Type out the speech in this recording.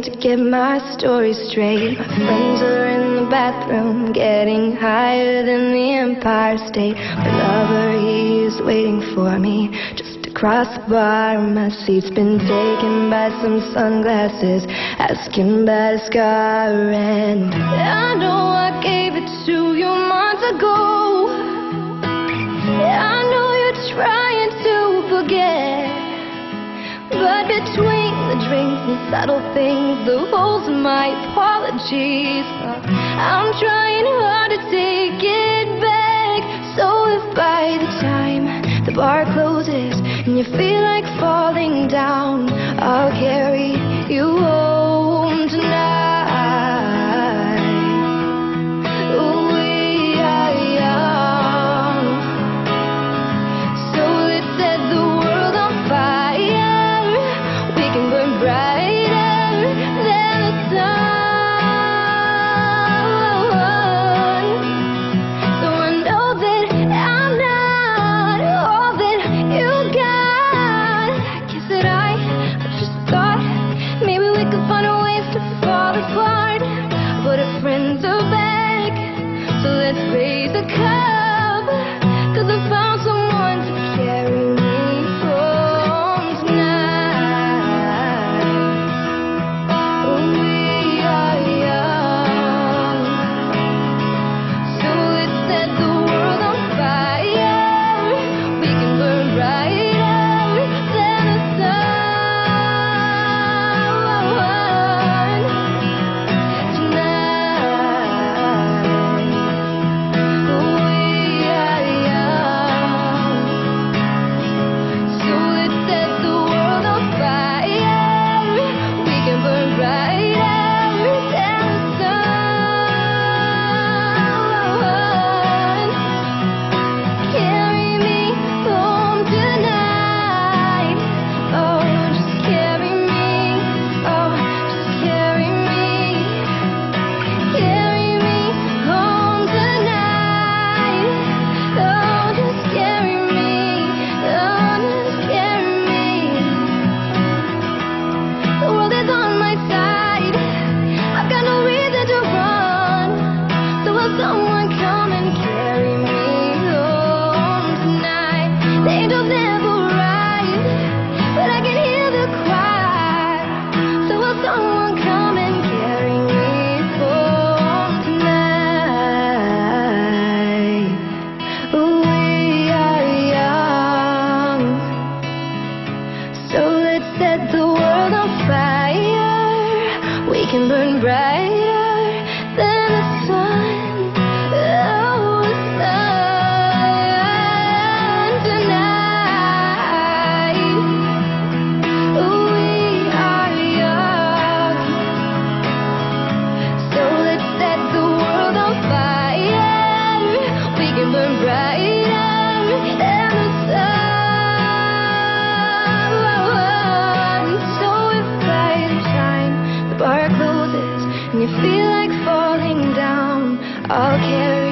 to get my story straight. My friends are in the bathroom, getting higher than the Empire State. My lover, he is waiting for me just across the bar. My seat's been taken by some sunglasses, asking about a scar. And I know I gave it to you months ago. I know you're trying to forget, but between the drinks and subtle things, the holes in my apologies, I'm trying hard to take it back. So if by the time the bar closes and you feel like falling down, I'll carry you home tonight. We are young, so let's set the world on fire. We can burn brighter than the sun. So I know that I'm not all that you got. I guess that I just thought maybe we could find a ways to fall apart, but our friends are back, so let's raise a cup, 'cause I found someone to carry me home tonight. We are young, so let's set the world on fire. We can burn brighter than the sun tonight. We are young, so let's set the world on fire. We can burn brighter than the sun. Carry me home tonight. Oh, just carry me. Oh, just carry me. Carry me home tonight. Oh, just carry me. Oh, just carry me. The world is on my side. I've got no reason to run. So will someone come and carry me home tonight? The angels never arrive, but I can hear the choir. So will someone come and carry me home tonight? We are young, so let's set the world on fire. We can burn brighter than the sun. Oh, the sun tonight. We are young, so let's set the world on fire. We can burn brighter than the sun. So if by the time the bar closes and you feel like falling down, I'll carry